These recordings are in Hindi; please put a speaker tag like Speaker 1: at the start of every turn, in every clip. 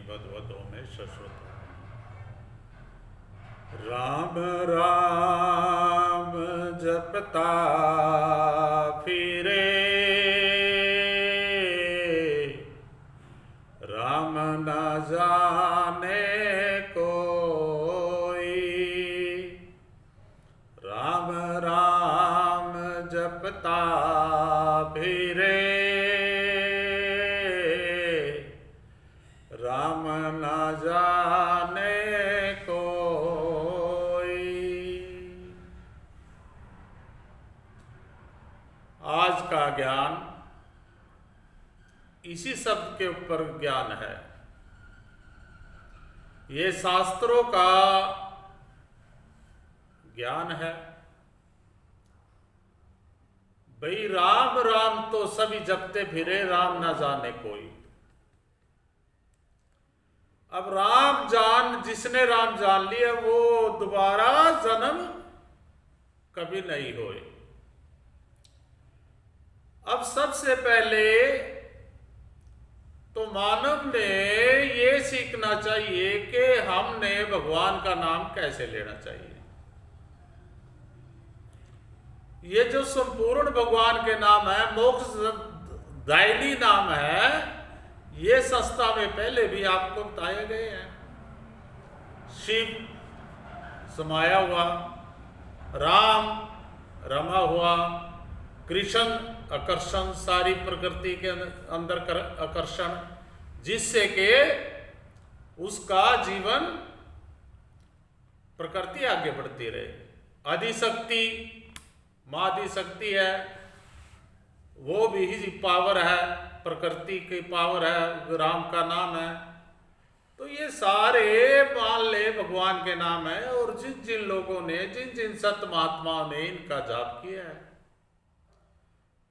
Speaker 1: भदवदों में शाश्वत। राम राम जपता फिरे, राम न जाने कोई। राम राम जपता फिरे, राम न जाने कोई। आज का ज्ञान इसी शब्द के ऊपर ज्ञान है। ये शास्त्रों का ज्ञान है। भाई राम राम तो सभी जपते फिरे, राम ना जाने कोई। अब राम जान, जिसने राम जान लिया वो दोबारा जन्म कभी नहीं होए। अब सबसे पहले तो मानव ने ये सीखना चाहिए कि हमने भगवान का नाम कैसे लेना चाहिए। ये जो संपूर्ण भगवान के नाम है, मोक्ष दायनी नाम है, ये संस्था में पहले भी आपको बताए गए हैं। शिव समाया हुआ, राम रमा हुआ, कृष्ण आकर्षण, सारी प्रकृति के अंदर आकर्षण, जिससे कि उसका जीवन प्रकृति आगे बढ़ती रहे। आदिशक्ति, माँ आदिशक्ति है, वो भी ही पावर है, प्रकृति की पावर है, राम का नाम है। तो ये सारे मान ले भगवान के नाम है। और जिन जिन लोगों ने, जिन जिन सत महात्माओं ने इनका जाप किया है,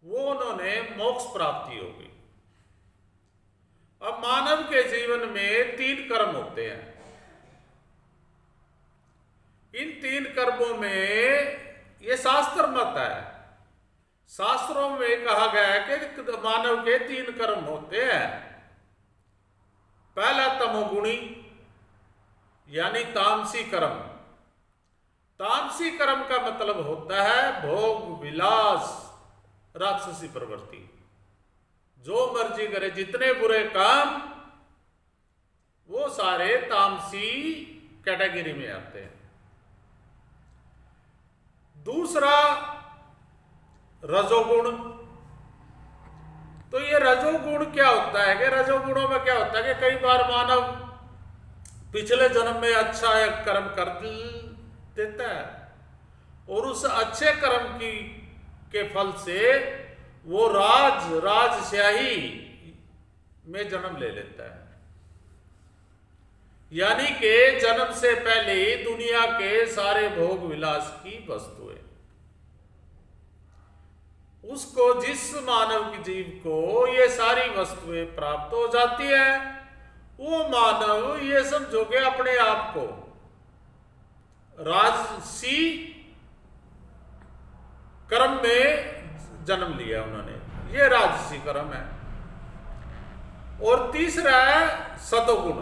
Speaker 1: वो उन्होंने मोक्ष प्राप्ति होगी। अब मानव के जीवन में 3 कर्म होते हैं। इन 3 कर्मों में ये शास्त्र मत है। शास्त्रों में कहा गया है कि मानव के 3 कर्म होते हैं। पहला तमोगुणी यानी तामसी कर्म। तामसी कर्म का मतलब होता है भोग विलास, राक्षसी प्रवृत्ति। जो मर्जी करे, जितने बुरे काम, वो सारे तामसी कैटेगरी में आते हैं। दूसरा रजोगुण। तो ये रजोगुण क्या होता है कि रजोगुणों में क्या होता है कि कई बार मानव पिछले जन्म में अच्छा कर्म कर देता है और उस अच्छे कर्म के फल से वो राजशाही में जन्म ले लेता है। यानी कि जन्म से पहले ही दुनिया के सारे भोग विलास की वस्तुएं उसको, जिस मानव की जीव को ये सारी वस्तुएं प्राप्त हो जाती है, वो मानव ये समझो कि अपने आप को राजसी कर्म में जन्म लिया उन्होंने, ये राजसी कर्म है। और तीसरा है सतोगुण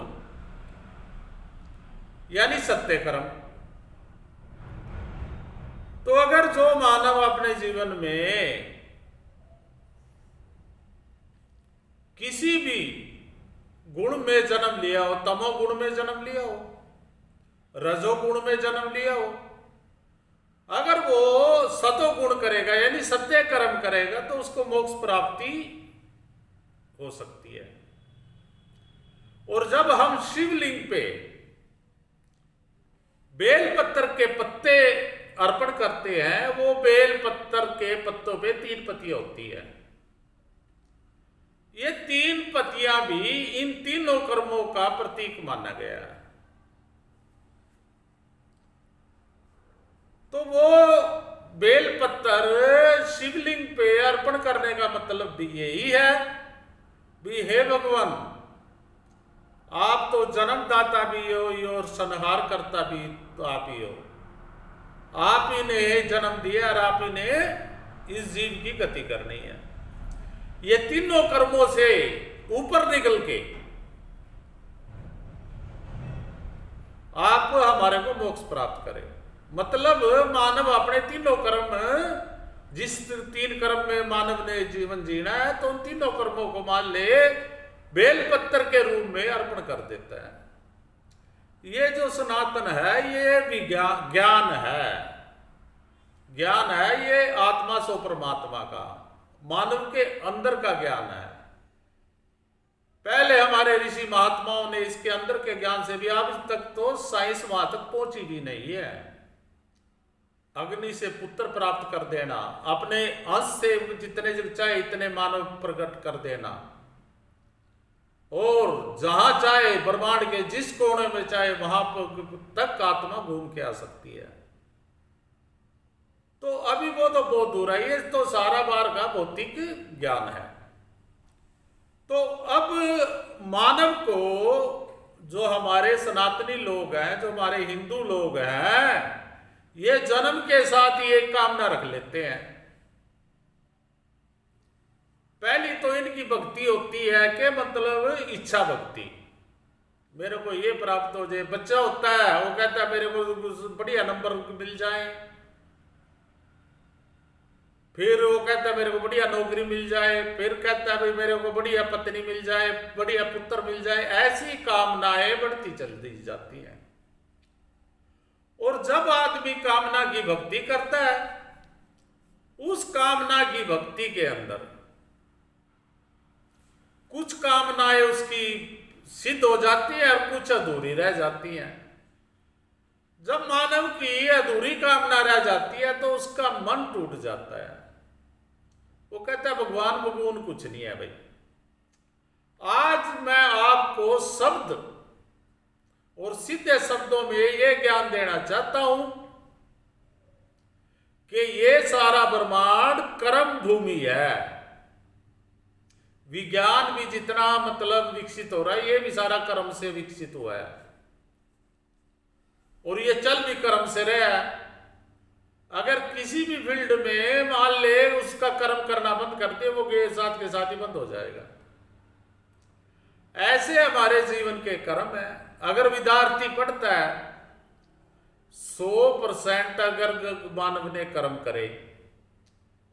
Speaker 1: यानी सत्य कर्म। तो अगर जो मानव अपने जीवन में किसी भी गुण में जन्म लिया हो, तमोगुण में जन्म लिया हो, रजोगुण में जन्म लिया हो, अगर वो सतोगुण करेगा यानी सत्य कर्म करेगा तो उसको मोक्ष प्राप्ति हो सकती है। और जब हम शिवलिंग पे बेल पत्तर के पत्ते अर्पण करते हैं, वो बेल पत्तर के पत्तों पे 3 पत्तियां होती है। ये 3 पत्तियां भी इन तीनों कर्मों का प्रतीक माना गया है। तो वो बेल पत्तर शिवलिंग पे अर्पण करने का मतलब भी यही है भी हे भगवान, आप तो जन्मदाता भी हो और संहार करता भी तो आप ही हो। आप ही ने जन्म दिया और आप ही ने इस जीव की गति करनी है। ये तीनों कर्मों से ऊपर निकल के आप हमारे को मोक्ष प्राप्त करें। मतलब मानव अपने तीनों कर्म, जिस 3 कर्म में मानव ने जीवन जीना है, तो उन तीनों कर्मों को मान ले बेलपत्र के रूप में अर्पण कर देता है। ये जो सनातन है ये विज्ञान ज्ञान है, ज्ञान है ये आत्मा सो परमात्मा का, मानव के अंदर का ज्ञान है। पहले हमारे ऋषि महात्माओं ने इसके अंदर के ज्ञान से भी, अब तक तो साइंस वहां तक पहुंची भी नहीं है। अग्नि से पुत्र प्राप्त कर देना, अपने अंश से जितने चाहे इतने मानव प्रकट कर देना, और जहां चाहे ब्रह्मांड के जिस कोने में चाहे वहां तक आत्मा घूम के आ सकती है। तो अभी वो तो बहुत दूर है, ये तो सारा बार का भौतिक ज्ञान है। तो अब मानव को, जो हमारे सनातनी लोग हैं, जो हमारे हिंदू लोग हैं, ये जन्म के साथ ही एक कामना रख लेते हैं। पहली तो इनकी भक्ति होती है कि मतलब इच्छा भक्ति, मेरे को ये प्राप्त हो जाए। बच्चा होता है वो कहता है मेरे को बढ़िया नंबर मिल जाए, फिर वो कहता है मेरे को बढ़िया नौकरी मिल जाए, फिर कहता है भाई मेरे को बढ़िया पत्नी मिल जाए, बढ़िया पुत्र मिल जाए। ऐसी कामनाएं बढ़ती चलती जाती हैं। और जब आदमी कामना की भक्ति करता है, उस कामना की भक्ति के अंदर कुछ कामनाएं उसकी सिद्ध हो जाती है और कुछ अधूरी रह जाती हैं। जब मानव की अधूरी कामना रह जाती है तो उसका मन टूट जाता है। वो कहता है भगवान भगवान कुछ नहीं है भाई। आज मैं आपको शब्द और सीधे शब्दों में ये ज्ञान देना चाहता हूं कि ये सारा ब्रह्मांड कर्म भूमि है। विज्ञान भी जितना मतलब विकसित हो रहा है, ये भी सारा कर्म से विकसित हुआ है, और ये चल भी कर्म से रहा है। अगर किसी भी फील्ड में मान ले उसका कर्म करना बंद कर दे, वो के साथ ही बंद हो जाएगा। ऐसे हमारे जीवन के कर्म है। अगर विद्यार्थी पढ़ता है, 100% अगर मानव ने कर्म करे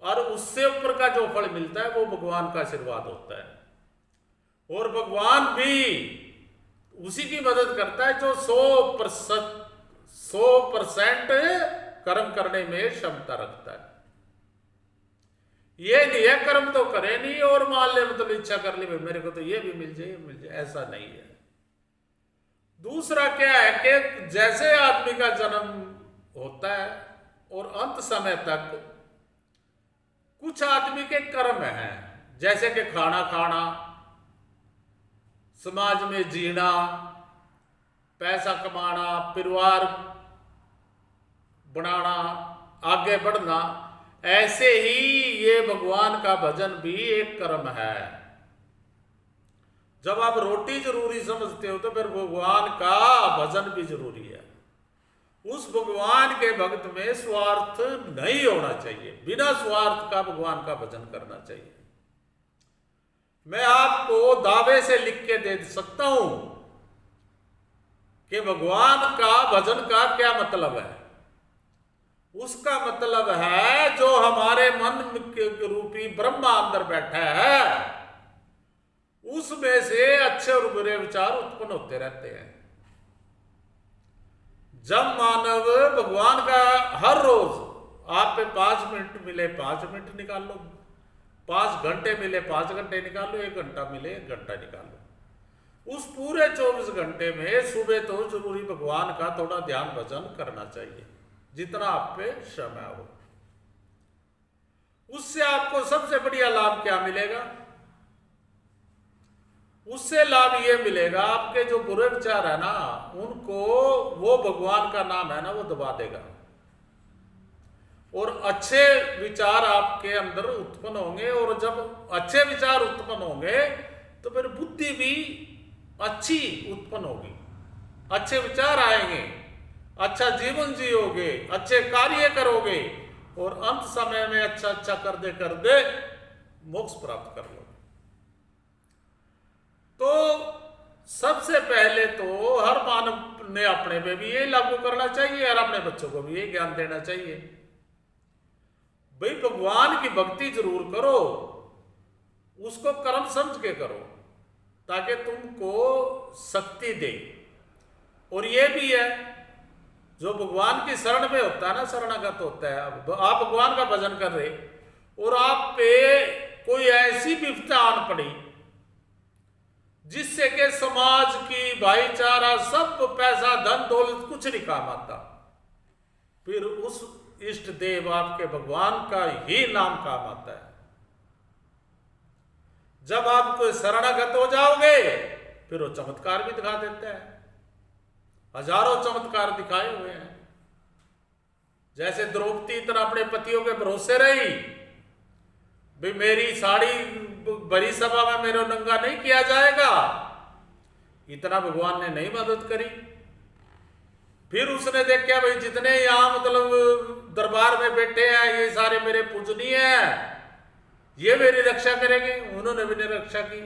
Speaker 1: और उससे ऊपर का जो फल मिलता है वो भगवान का आशीर्वाद होता है। और भगवान भी उसी की मदद करता है जो 100% कर्म करने में क्षमता रखता है। ये नहीं है कर्म तो करे नहीं और मान ले मतलब इच्छा कर ली मेरे को तो ये भी मिल जाए, ऐसा नहीं है। दूसरा क्या है कि जैसे आदमी का जन्म होता है और अंत समय तक कुछ आदमी के कर्म हैं, जैसे कि खाना खाना, समाज में जीना, पैसा कमाना, परिवार बनाना, आगे बढ़ना। ऐसे ही ये भगवान का भजन भी एक कर्म है। जब आप रोटी जरूरी समझते हो तो फिर भगवान का भजन भी जरूरी है। उस भगवान के भक्त में स्वार्थ नहीं होना चाहिए, बिना स्वार्थ का भगवान का भजन करना चाहिए। मैं आपको दावे से लिख के दे सकता हूं कि भगवान का भजन का क्या मतलब है। उसका मतलब है जो हमारे मन के रूपी ब्रह्मा अंदर बैठा है, उसमें से अच्छे और बुरे विचार उत्पन्न होते रहते हैं। जब मानव भगवान का हर रोज आप पे 5 मिनट मिले 5 मिनट निकाल लो, 5 घंटे मिले 5 घंटे निकाल लो, 1 घंटा मिले 1 घंटा निकाल लो। उस पूरे 24 घंटे में सुबह तो जरूरी भगवान का थोड़ा ध्यान भजन करना चाहिए, जितना आप पे समय हो। उससे आपको सबसे बढ़िया लाभ क्या मिलेगा? उससे लाभ ये मिलेगा, आपके जो बुरे विचार है ना, उनको वो भगवान का नाम है ना वो दबा देगा, और अच्छे विचार आपके अंदर उत्पन्न होंगे। और जब अच्छे विचार उत्पन्न होंगे तो फिर बुद्धि भी अच्छी उत्पन्न होगी, अच्छे विचार आएंगे, अच्छा जीवन जियोगे, अच्छे कार्य करोगे, और अंत समय में अच्छा कर दे मोक्ष प्राप्त कर लो। तो सबसे पहले तो हर मानव ने अपने पे भी ये लागू करना चाहिए और अपने बच्चों को भी ये ज्ञान देना चाहिए। भाई भगवान की भक्ति जरूर करो, उसको कर्म समझ के करो ताकि तुमको शक्ति दे। और ये भी है जो भगवान की शरण में होता है ना, शरणागत होता है। अब आप भगवान का भजन कर रहे और आप पे कोई ऐसी विपदा आन पड़ी जिससे कि समाज की भाईचारा सब पैसा धन दौलत कुछ नहीं काम आता, फिर उस इष्ट देव आपके भगवान का ही नाम काम आता है। जब आप कोई शरणागत हो जाओगे फिर वो चमत्कार भी दिखा देता है। हजारों चमत्कार दिखाए हुए हैं। जैसे द्रौपदी इतना अपने पतियों के भरोसे रही, भाई मेरी साड़ी बड़ी सभा में मेरे नंगा नहीं किया जाएगा, इतना भगवान ने नहीं मदद करी। फिर उसने देखा भाई जितने यहां मतलब दरबार में बैठे हैं ये सारे मेरे पूजनीय हैं, ये मेरी रक्षा करेंगे, उन्होंने भी नहीं रक्षा की।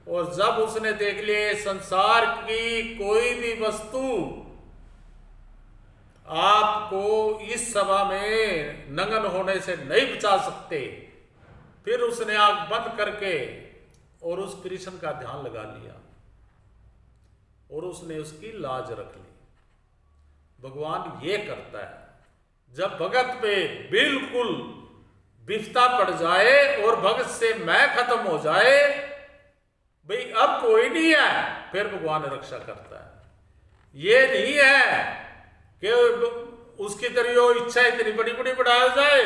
Speaker 1: और जब उसने देख लिया संसार की कोई भी वस्तु आपको इस सभा में नंगन होने से नहीं बचा सकते, फिर उसने आंख बंद करके और उस कृष्ण का ध्यान लगा लिया और उसने उसकी लाज रख ली। भगवान ये करता है जब भगत पे बिल्कुल विफता पड़ जाए और भगत से मैं खत्म हो जाए, भाई अब कोई नहीं है, फिर भगवान रक्षा करता है। ये नहीं है कि उसकी तरह इच्छा इतनी बड़ी बड़ी बढ़ा जाए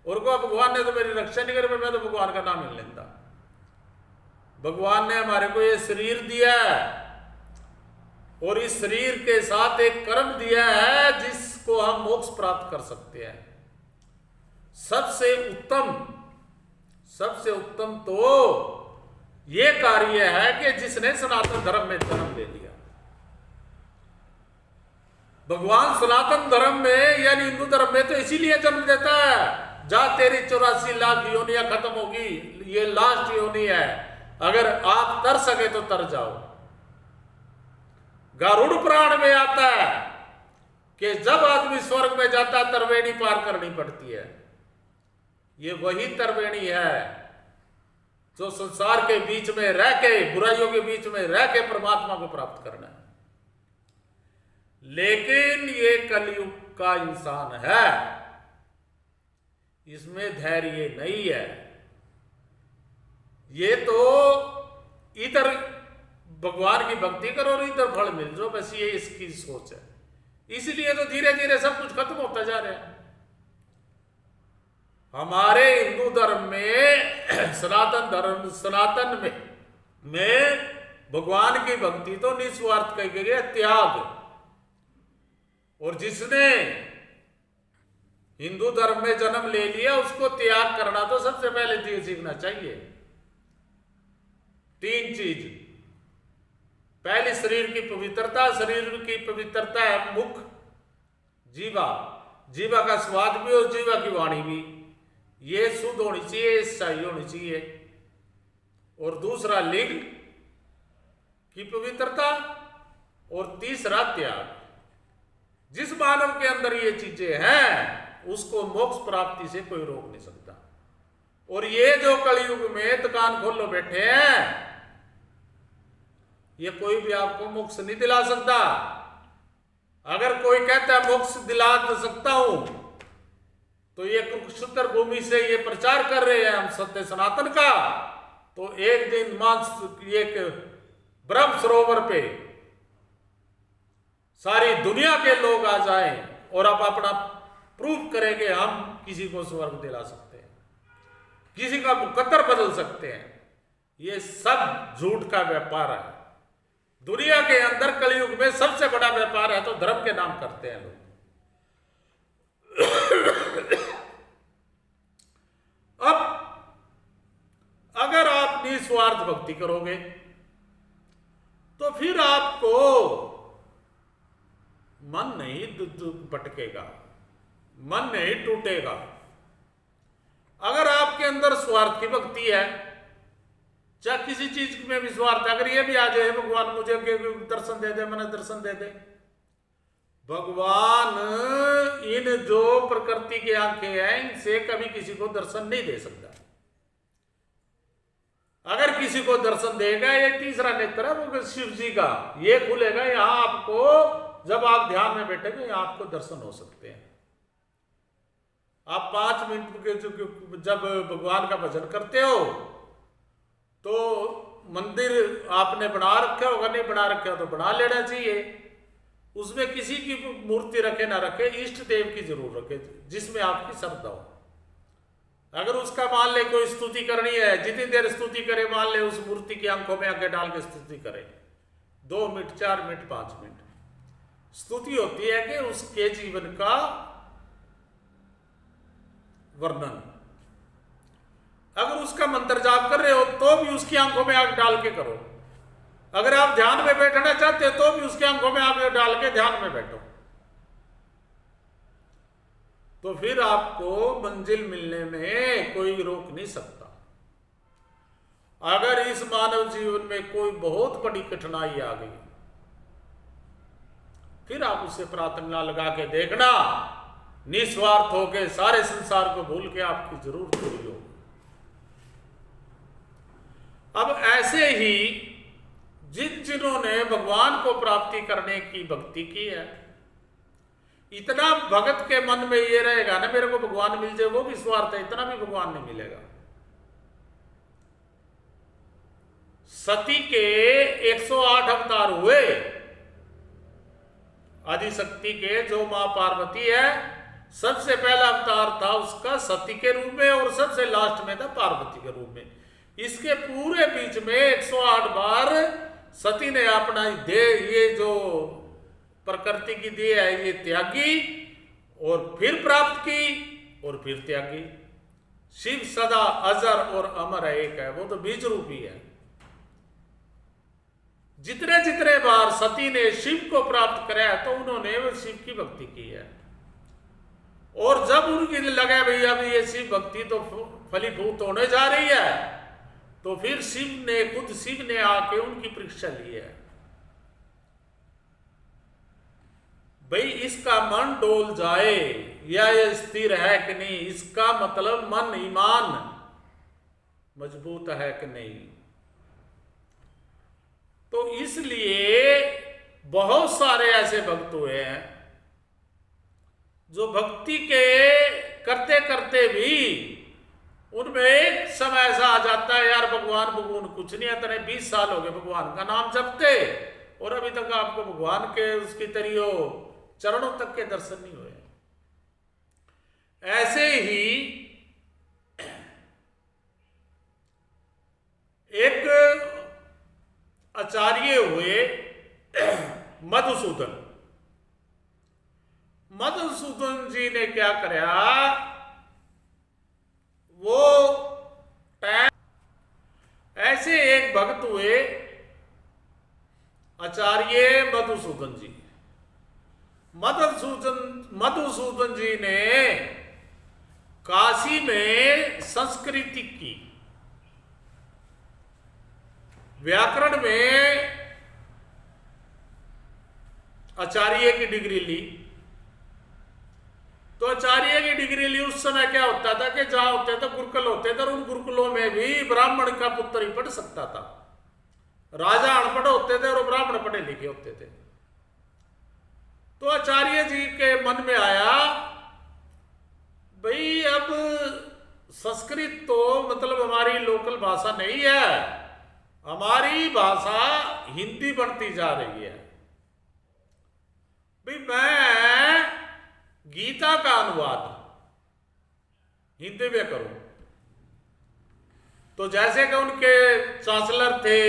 Speaker 1: और को भगवान ने तो मेरी रक्षा नहीं करी, मैं तो भगवान का नाम नहीं लेता। भगवान ने हमारे को ये शरीर दिया है और इस शरीर के साथ एक कर्म दिया है जिसको हम मोक्ष प्राप्त कर सकते हैं। सबसे उत्तम तो ये कार्य है कि जिसने सनातन धर्म में जन्म ले लिया। भगवान सनातन धर्म में यानी हिंदू धर्म में तो इसीलिए जन्म देता है जहां तेरी 84 लाख योनियां खत्म होगी, ये लास्ट योनि है, अगर आप तर सके तो तर जाओ। गरुड़ पुराण में आता है कि जब आदमी स्वर्ग में जाता है तरवेणी पार करनी पड़ती है। ये वही तरवेणी है जो संसार के बीच में रह के, बुराइयों के बीच में रह के परमात्मा को प्राप्त करना है। लेकिन ये कलयुग का इंसान है, इसमें धैर्य नहीं है। ये तो इधर भगवान की भक्ति करो और इधर फल मिल जाओ, बस ये इसकी सोच है। इसलिए तो धीरे धीरे सब कुछ खत्म होता जा रहा है। हमारे हिंदू धर्म में सनातन में भगवान की भक्ति तो निस्वार्थ कही गई है, त्याग। और जिसने हिंदू धर्म में जन्म ले लिया उसको त्याग करना तो सबसे पहले सीखना चाहिए। 3 चीज, पहली शरीर की पवित्रता। शरीर की पवित्रता है मुख, जीवा का स्वाद भी और जीवा की वाणी भी, ये शुद्ध होनी चाहिए, सही होनी चाहिए। और दूसरा लिंग की पवित्रता और तीसरा त्याग। जिस मानव के अंदर ये चीजें हैं उसको मोक्ष प्राप्ति से कोई रोक नहीं सकता। और ये जो कलयुग में दुकान खोलो बैठे हैं, ये कोई भी आपको मोक्ष नहीं दिला सकता। अगर कोई कहता है मोक्ष दिला सकता हूं तो ये कुरुक्षेत्र भूमि से ये प्रचार कर रहे हैं हम सत्य सनातन का, तो एक दिन एक ब्रह्म सरोवर पे सारी दुनिया के लोग आ जाएं और आप अपना प्रूफ करेंगे हम किसी को स्वर्ग दिला सकते हैं, किसी का मुकद्दर बदल सकते हैं। ये सब झूठ का व्यापार है। दुनिया के अंदर कलयुग में सबसे बड़ा व्यापार है तो धर्म के नाम करते हैं लोग। अब अगर आप निस्वार्थ भक्ति करोगे तो फिर आपको मन नहीं भटकेगा, मन नहीं टूटेगा। अगर आपके अंदर स्वार्थ की भक्ति है, चाहे किसी चीज में विश्वास, अगर ये भी आ जाए भगवान मुझे दर्शन दे दे, मैंने दर्शन दे दे, भगवान इन जो प्रकृति की आंखें हैं इनसे कभी किसी को दर्शन नहीं दे सकता। अगर किसी को दर्शन देगा, ये तीसरा नेत्र है वो शिव जी का, ये खुलेगा, यहां आपको जब आप ध्यान में बैठेंगे यहां आपको दर्शन हो सकते हैं। आप 5 मिनट के जब भगवान का भजन करते हो तो मंदिर आपने बना रखा होगा, नहीं बना रखा हो तो बना लेना चाहिए। उसमें किसी की मूर्ति रखे ना रखे, इष्ट देव की जरूर रखे जिसमें आपकी श्रद्धा हो। अगर उसका मान ले कोई स्तुति करनी है, जितनी देर स्तुति करे मान ले उस मूर्ति की आंखों में आंखें डाल के स्तुति करे, 2 मिनट 4 मिनट 5 मिनट स्तुति होती है कि उसके जीवन का वर्णन। अगर उसका मंत्र जाप कर रहे हो तो भी उसकी आंखों में आंख डाल के करो। अगर आप ध्यान में बैठना चाहते हो तो भी उसकी आंखों में आंख डाल के ध्यान में बैठो, तो फिर आपको मंजिल मिलने में कोई रोक नहीं सकता। अगर इस मानव जीवन में कोई बहुत बड़ी कठिनाई आ गई, फिर आप उससे प्रार्थना लगा के देखना, निस्वार्थ होके सारे संसार को भूल के आपकी जरूर पूरी होगी। अब ऐसे ही जिन्होंने भगवान को प्राप्ति करने की भक्ति की है, इतना भगत के मन में ये रहेगा ना मेरे को भगवान मिल जाए, वो भी स्वार्थ है, इतना भी भगवान नहीं मिलेगा। सती के 108 अवतार हुए, आदिशक्ति के जो मां पार्वती है, सबसे पहला अवतार था उसका सती के रूप में और सबसे लास्ट में था पार्वती के रूप में। इसके पूरे बीच में 108 बार सती ने अपना देह, ये जो प्रकृति की देह है ये त्यागी और फिर प्राप्त की और फिर त्यागी। शिव सदा अजर और अमर एक है, वो तो बीज रूपी है। जितने जितने बार सती ने शिव को प्राप्त कराया तो उन्होंने वो शिव की भक्ति की है, और जब उनकी लगे भैया अभी ये शिव भक्ति तो फलीभूत होने जा रही है, तो फिर खुद शिव ने आके उनकी परीक्षा ली है। भाई इसका मन डोल जाए या ये स्थिर है कि नहीं, इसका मतलब मन ईमान मजबूत है कि नहीं। तो इसलिए बहुत सारे ऐसे भक्त हुए हैं जो भक्ति के करते करते भी उनमें एक समय ऐसा आ जाता है यार भगवान भगवान कुछ नहीं है, तेरे 20 साल हो गए भगवान का नाम जपते और अभी तक आपको भगवान के उसकी तरियो चरणों तक के दर्शन नहीं हुए। ऐसे ही एक आचार्य हुए मधुसूदन। मधुसूदन जी ने क्या कराया, वो ऐसे एक भक्त हुए आचार्य मधुसूदन जी। मधुसूदन जी ने काशी में संस्कृति की, व्याकरण में आचार्य की डिग्री ली। तो आचार्य की डिग्री ली, उस समय क्या होता था कि जहां होते थे गुरुकुल होते थे, और उन गुरुकुलों में भी ब्राह्मण का पुत्र ही पढ़ सकता था। राजा अनपढ़ होते थे और ब्राह्मण पढ़े लिखे होते थे। तो आचार्य जी के मन में आया भाई अब संस्कृत तो मतलब हमारी लोकल भाषा नहीं है, हमारी भाषा हिंदी बनती जा रही है। भाई मैं गीता का अनुवाद हिंदी में करूं। तो जैसे कि उनके चांसलर थे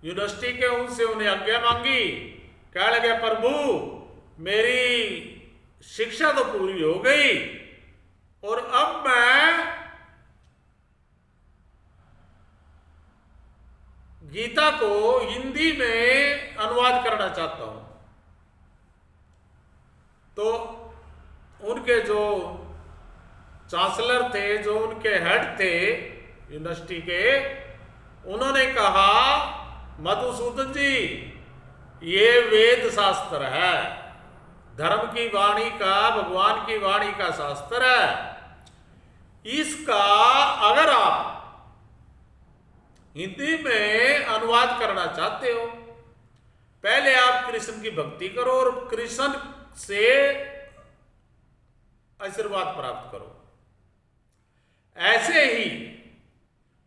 Speaker 1: यूनिवर्सिटी के, उनसे उन्हें आज्ञा मांगी, कह लगे प्रभु मेरी शिक्षा तो पूरी हो गई और अब मैं गीता को हिंदी में अनुवाद करना चाहता हूं। तो उनके जो चांसलर थे, जो उनके हेड थे यूनिवर्सिटी के, उन्होंने कहा मधुसूदन जी, ये वेद शास्त्र है, धर्म की वाणी का, भगवान की वाणी का शास्त्र है। इसका अगर आप हिंदी में अनुवाद करना चाहते हो, पहले आप कृष्ण की भक्ति करो और कृष्ण से आशीर्वाद प्राप्त करो। ऐसे ही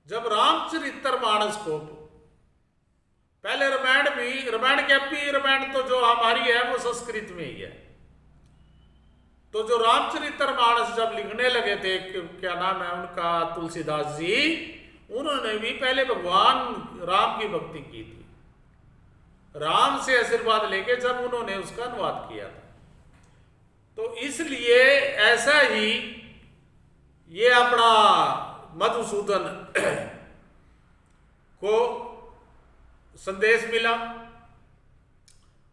Speaker 1: जब रामचरितमानस को, पहले रामायण के भी रामायण तो जो हमारी है वो संस्कृत में ही है, तो जो रामचरितमानस जब लिखने लगे थे, क्या नाम है उनका, तुलसीदास जी, उन्होंने भी पहले भगवान राम की भक्ति की थी। राम से आशीर्वाद लेके जब उन्होंने उसका अनुवाद किया था, तो इसलिए ऐसा ही ये अपना मधुसूदन को संदेश मिला।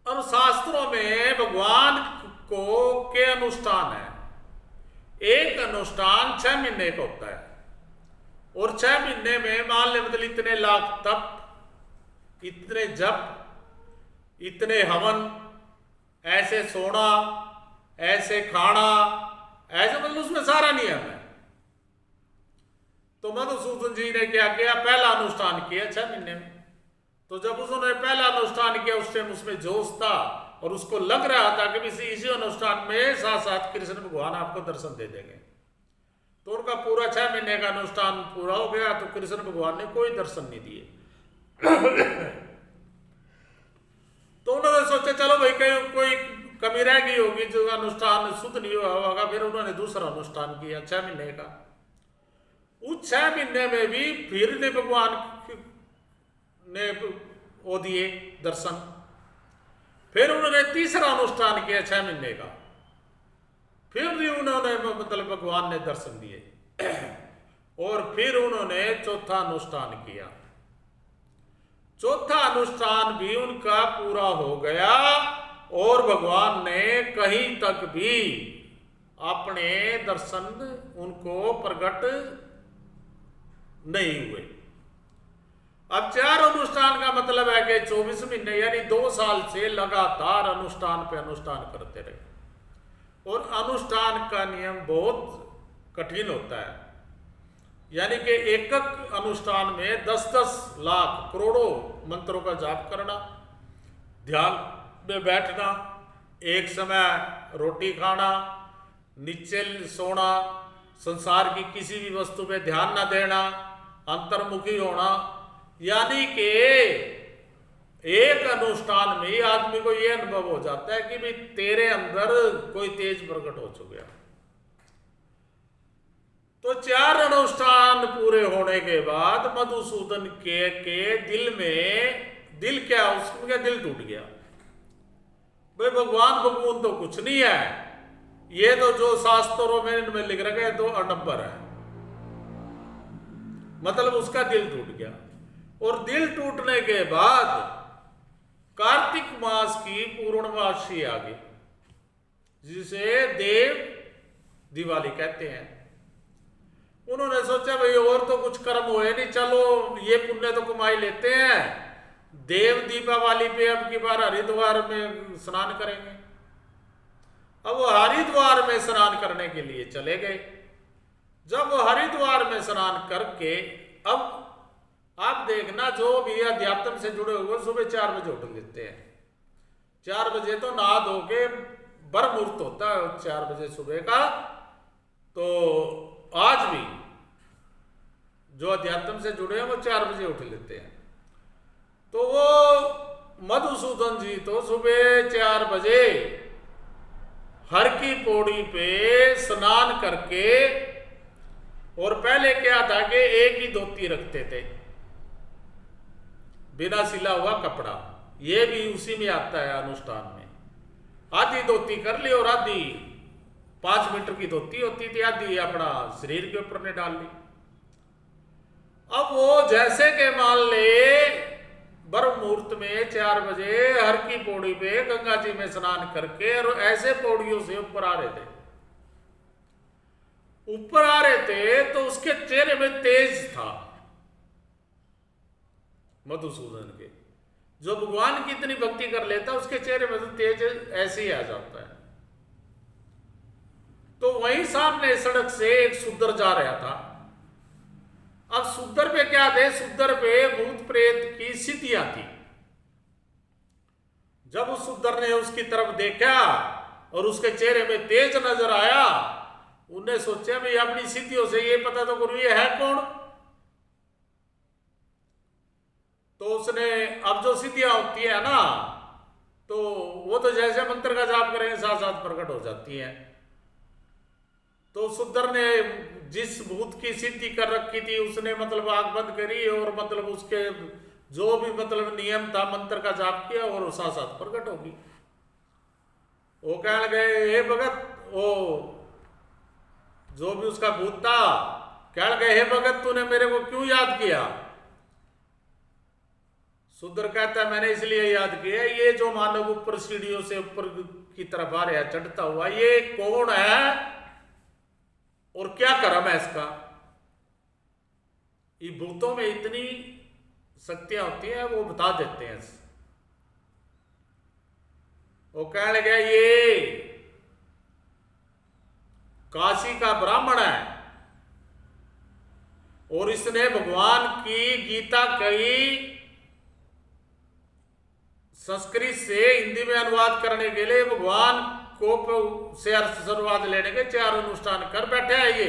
Speaker 1: अब शास्त्रों में भगवान को के अनुष्ठान है। एक अनुष्ठान 6 महीने का होता है, और 6 महीने में मान ले मतलब इतने लाख तप, इतने जप, इतने हवन, ऐसे सोना, ऐसे खाना, ऐसे मतलब उसमें सारा नियम है। तो मधुसूदन जी ने क्या किया, पहला अनुष्ठान किया 6 महीने में। तो जब उन्होंने पहला अनुष्ठान किया उस टाइम उसमें जोश था, और उसको लग रहा था कि इसी अनुष्ठान में साथ साथ कृष्ण भगवान आपको दर्शन दे देंगे। तो उनका पूरा 6 महीने का अनुष्ठान पूरा हो गया, तो कृष्ण भगवान ने कोई दर्शन नहीं दिए। तो उन्होंने सोचा चलो भाई कहीं कोई कमी रह गई होगी, जो अनुष्ठान शुद्ध नहीं हुआ होगा। फिर उन्होंने दूसरा अनुष्ठान किया 6 महीने का। उस 6 महीने में भी फिर ने भगवान ने वो दिए दर्शन। फिर उन्होंने तीसरा अनुष्ठान किया 6 महीने का, फिर भी उन्होंने मतलब भगवान ने दर्शन दिए। और फिर उन्होंने चौथा अनुष्ठान किया। चौथा अनुष्ठान भी उनका पूरा हो गया, और भगवान ने कहीं तक भी अपने दर्शन उनको प्रकट नहीं हुए। अब 4 अनुष्ठान का मतलब है कि 24 महीने यानी 2 साल से लगातार अनुष्ठान पे अनुष्ठान करते रहे। और अनुष्ठान का नियम बहुत कठिन होता है, यानी कि एक अनुष्ठान में 10-10 लाख करोड़ों मंत्रों का जाप करना, ध्यान में बैठना, एक समय रोटी खाना, नीचे सोना, संसार की किसी भी वस्तु पे ध्यान न देना, अंतर्मुखी होना। यानी कि एक अनुष्ठान में ही आदमी को यह अनुभव हो जाता है कि भाई तेरे अंदर कोई तेज प्रकट हो चुका। तो 4 अनुष्ठान पूरे होने के बाद मधुसूदन के दिल में, दिल क्या, उसका दिल टूट गया। भाई भगवान भगवान तो कुछ नहीं है, ये तो जो शास्त्रों में इनमें लिख रखे हैं तो अनंबर है। मतलब उसका दिल टूट गया। और दिल टूटने के बाद कार्तिक मास की पूर्णमासी आ गई, जिसे देव दिवाली कहते हैं। उन्होंने सोचा भाई और तो कुछ कर्म हुए नहीं, चलो ये पुण्य तो कमाई लेते हैं, देव दीपावली पे अब की बार हरिद्वार में स्नान करेंगे। अब वो हरिद्वार में स्नान करने के लिए चले गए। जब वो हरिद्वार में स्नान करके, अब आप देखना जो भी अध्यात्म से जुड़े हुए सुबह 4 बजे उठ लेते हैं। 4 बजे तो नहा धो के ब्रह्म मुहूर्त होता है 4 बजे सुबह का। तो आज भी जो अध्यात्म से जुड़े हैं वो 4 बजे उठ लेते हैं। तो वो मधुसूदन जी तो सुबह 4 बजे हर की पौड़ी पे स्नान करके, और पहले क्या था कि एक ही धोती रखते थे, बिना सिला हुआ कपड़ा। ये भी उसी में आता है अनुष्ठान में। आधी धोती कर ली और आधी 5 मीटर की धोती होती थी, आधी अपना शरीर के ऊपर ने डाल ली। अब वो जैसे के मान ले ब्रह्म मुहूर्त में 4 बजे हर की पौड़ी पे गंगा जी में स्नान करके, और ऐसे पौड़ियों से ऊपर आ रहे थे, ऊपर आ रहे थे तो उसके चेहरे में तेज था। मधुसूदन के। जो भगवान की इतनी भक्ति कर लेता उसके चेहरे में तो तेज ऐसे ही आ जाता है। तो वहीं सामने सड़क से एक सुद्दर जा रहा था। अब सुद्दर पे क्या थे, सुद्दर पे भूत प्रेत की सिद्धियां थी। जब उस सुद्दर ने उसकी तरफ देखा और उसके चेहरे में तेज नजर आया, उन्हें सोचा भाई अपनी सिद्धियों से ये पता तो करूं ये है कौन। तो उसने, अब जो सिद्धियां होती है ना, तो वो तो जैसे मंत्र का जाप करेंगे साथ साथ प्रकट हो जाती हैं। तो सुद्दर ने जिस भूत की सिद्धि कर रखी थी उसने मतलब आंख बंद करी और मतलब उसके जो भी मतलब नियम था मंत्र का जाप किया और साथ साथ प्रकट होगी। वो कहने गए हे भगत, वो जो भी उसका भूत था कहने गए हे भगत तूने मेरे को क्यों याद किया। सुद्दर कहता है मैंने इसलिए याद किया, ये जो मानव ऊपर सीढ़ियों से ऊपर की तरफ आ रहा चढ़ता हुआ ये कौन है और क्या कर्म है इसका। ये भूतों में इतनी शक्तियां होती हैं वो बता देते हैं। वो कहने लगा ये काशी का ब्राह्मण है और इसने भगवान की गीता कही संस्कृत से हिंदी में अनुवाद करने के लिए भगवान को से अर्थ अनुवाद लेने के 4 अनुष्ठान कर बैठे है ये,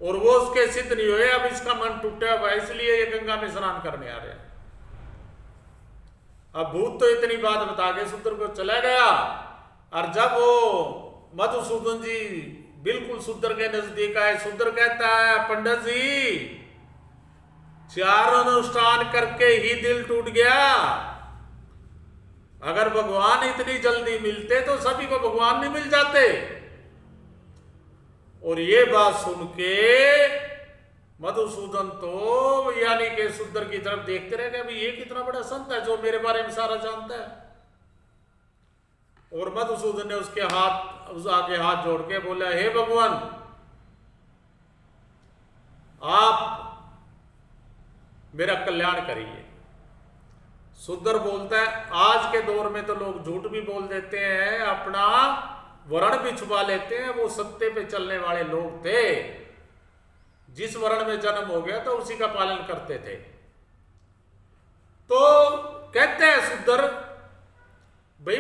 Speaker 1: और वो उसके सिद्ध नहीं हुए। अब इसका मन टूटा हुआ इसलिए ये गंगा में स्नान करने आ रहे हैं। अब भूत तो इतनी बात बता के सुद्दर को चला गया। और जब वो मधुसूदन जी बिल्कुल सुद्दर के नजदीक आए, सुद्दर कहता है पंडित जी 4 अनुष्ठान करके ही दिल टूट गया। अगर भगवान इतनी जल्दी मिलते तो सभी को भगवान नहीं मिल जाते। और ये बात सुन के मधुसूदन तो यानी कि सुद्दर की तरफ देखते रह गए, ये कितना बड़ा संत है जो मेरे बारे में सारा जानता है। और मधुसूदन ने उसके हाथ उस आगे हाथ जोड़ के बोला हे भगवान आप मेरा कल्याण करिए। सुद्दर बोलता है आज के दौर में तो लोग झूठ भी बोल देते हैं, अपना वर्ण भी छुपा लेते हैं। वो सत्य पे चलने वाले लोग थे, जिस वर्ण में जन्म हो गया तो उसी का पालन करते थे। तो कहते हैं सुद्दर भाई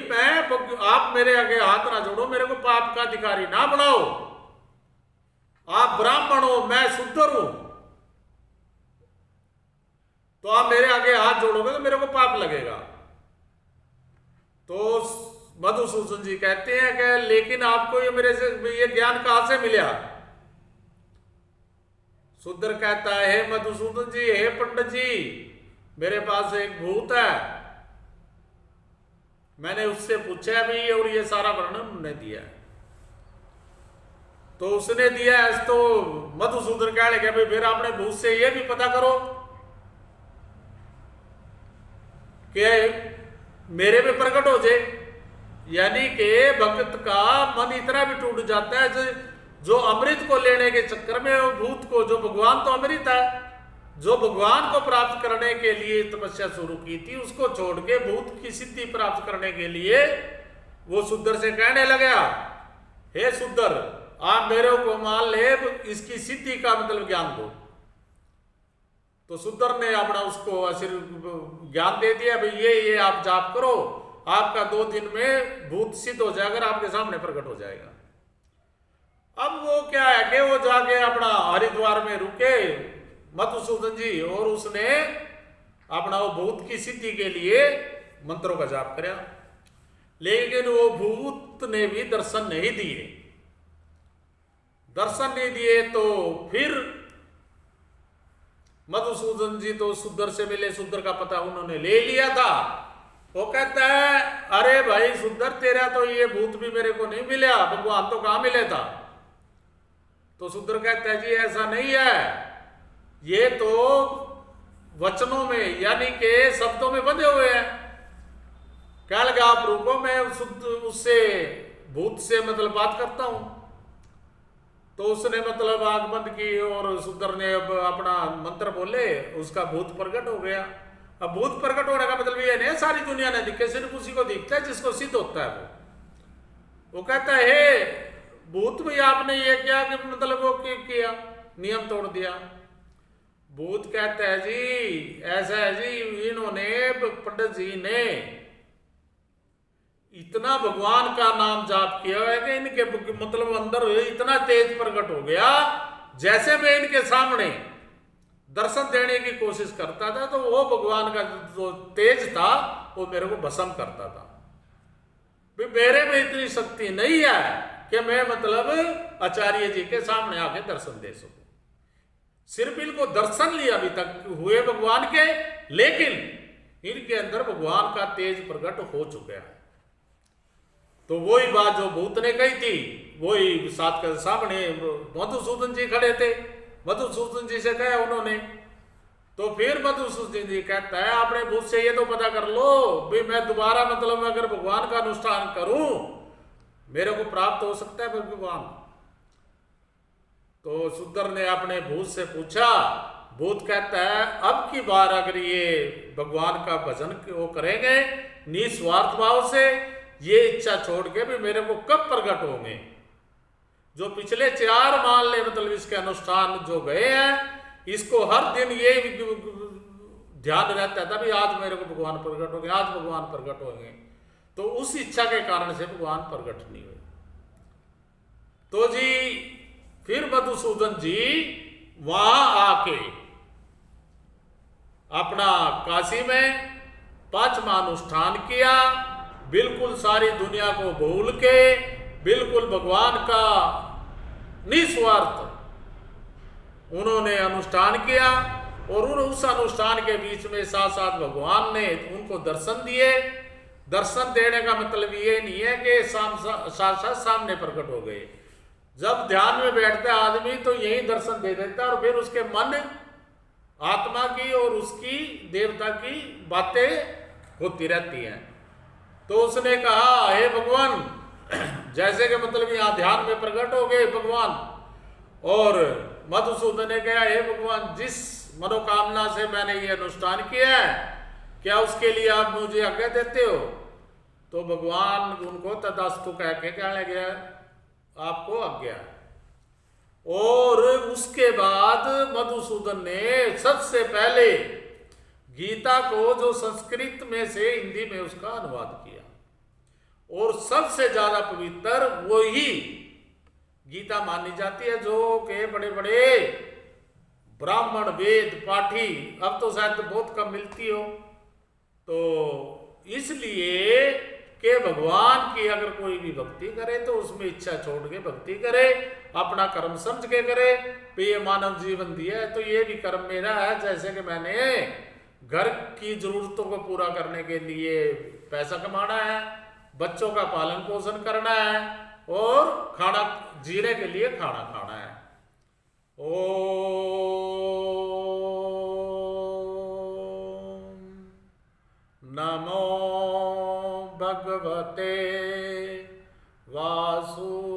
Speaker 1: आप मेरे आगे हाथ ना जोड़ो, मेरे को पाप का अधिकारी ना बनाओ। आप ब्राह्मण हो, मैं सुद्दर हूं, तो आप मेरे आगे हाथ जोड़ोगे तो मेरे को पाप लगेगा। तो मधुसूदन जी कहते हैं कि लेकिन आपको ये मेरे से ये ज्ञान कहां से मिला। सुद्दर कहता है हे मधुसूदन जी, हे पंडित जी, मेरे पास एक भूत है, मैंने उससे पूछा भी और ये सारा वर्णन उन्होंने दिया। तो उसने दिया है तो मधुसूदन कह लगे भाई फिर आपने भूत से ये भी पता करो कि मेरे में प्रकट हो जाए। यानी कि भक्त का मन इतना भी टूट जाता है जो अमृत को लेने के चक्कर में भूत को, जो भगवान तो अमृत है, जो भगवान को प्राप्त करने के लिए तपस्या शुरू की थी उसको छोड़ के भूत की सिद्धि प्राप्त करने के लिए वो सुद्दर से कहने लगा हे सुद्दर आप मेरे को मान ले, इसकी सिद्धि का मतलब ज्ञान दो। तो सुद्दर ने अपना उसको ज्ञान दे दिया भाई ये आप जाप करो, आपका 2 दिन में भूत सिद्ध हो जाएगा, आपके सामने प्रकट हो जाएगा। अब वो क्या है कि वो जाके अपना हरिद्वार में रुके मधुसूदन जी, और उसने अपना वो भूत की सिद्धि के लिए मंत्रों का जाप किया। लेकिन वो भूत ने भी दर्शन नहीं दिए। दर्शन नहीं दिए तो फिर मधुसूदन जी तो सुद्दर से मिले, सुद्दर का पता उन्होंने ले लिया था। वो कहता है अरे भाई सुद्दर तेरा तो ये भूत भी मेरे को नहीं मिला, भगवान तो कहां मिले था। तो सुद्दर कहता है जी ऐसा नहीं है, ये तो वचनों में यानी के शब्दों में बंधे हुए हैं। क्या लगा आप रुको, मैं उससे भूत से मतलब बात करता हूं। तो उसने मतलब आंख बंद की और शूद्र ने अब अपना मंत्र बोले, उसका भूत प्रकट हो गया। अब भूत प्रकट होने का मतलब ये नहीं सारी दुनिया ने दिखे, सिर्फ उसी को दिखता है जिसको सिद्ध होता है। वो कहता है हे भूत भाई आपने ये क्या कि मतलब वो किया, नियम तोड़ दिया। भूत कहता है जी ऐसा है जी, इन्होंने पंडित जी ने इतना भगवान का नाम जाप किया है कि इनके मतलब अंदर इतना तेज प्रकट हो गया, जैसे मैं इनके सामने दर्शन देने की कोशिश करता था तो वो भगवान का जो तेज था वो मेरे को भस्म करता था। मेरे में इतनी शक्ति नहीं है कि मैं मतलब आचार्य जी के सामने आके दर्शन दे सकूं। सिर्फ इनको दर्शन लिया अभी तक हुए भगवान के, लेकिन इनके अंदर भगवान का तेज प्रकट हो चुका है। तो वही बात जो भूत ने कही थी, वही साथ के सामने मधुसूदन जी खड़े थे। मधुसूदन जी से कहा उन्होंने, तो फिर मधुसूदन जी कहता है आपने भूत से ये तो पता कर लो भाई मैं दोबारा मतलब अगर भगवान का अनुष्ठान करूं मेरे को प्राप्त हो सकता है भगवान। तो शूद्र ने अपने भूत से पूछा, भूत कहता है अब की बार अगर ये भगवान का भजन वो करेंगे निस्वार्थ भाव से, ये इच्छा छोड़ के भी मेरे को कब प्रकट होंगे। जो पिछले 4 माले मतलब इसके अनुष्ठान जो गए हैं, इसको हर दिन ये ध्यान रहता था भी आज मेरे को भगवान प्रकट होंगे, आज भगवान प्रकट होंगे। तो उस इच्छा के कारण से भगवान प्रकट नहीं हुए। तो जी फिर मधुसूदन जी वहां आके अपना काशी में 5वां अनुष्ठान किया, बिल्कुल सारी दुनिया को भूल के बिल्कुल भगवान का निस्वार्थ उन्होंने अनुष्ठान किया। और उस अनुष्ठान के बीच में साथ साथ भगवान ने उनको दर्शन दिए। दर्शन देने का मतलब ये नहीं है कि साथ सामने प्रकट हो गए। जब ध्यान में बैठता है आदमी तो यही दर्शन दे देता है और फिर उसके मन आत्मा की और उसकी देवता की बातें होती रहती हैं। तो उसने कहा हे भगवान, जैसे कि मतलब यहाँ ध्यान में प्रकट हो गए भगवान, और मधुसूदन ने कहा हे भगवान जिस मनोकामना से मैंने ये अनुष्ठान किया है क्या उसके लिए आप मुझे आज्ञा देते हो। तो भगवान उनको तथास्तु कह के कहने गया आपको आज्ञा। और उसके बाद मधुसूदन ने सबसे पहले गीता को जो संस्कृत में से हिंदी में उसका अनुवाद किया, और सबसे ज्यादा पवित्र वही गीता मानी जाती है जो के बड़े बड़े ब्राह्मण वेद पाठी अब तो शायद बहुत कम मिलती हो। तो इसलिए कि भगवान की अगर कोई भी भक्ति करे तो उसमें इच्छा छोड़ के भक्ति करे, अपना कर्म समझ के करे। तो ये मानव जीवन दिया है तो ये भी कर्म मेरा है। जैसे कि मैंने घर की जरूरतों को पूरा करने के लिए पैसा कमाना है, बच्चों का पालन पोषण करना है और खाना जीने के लिए खाना खाना है। ओम नमो भगवते वासुदेवाय।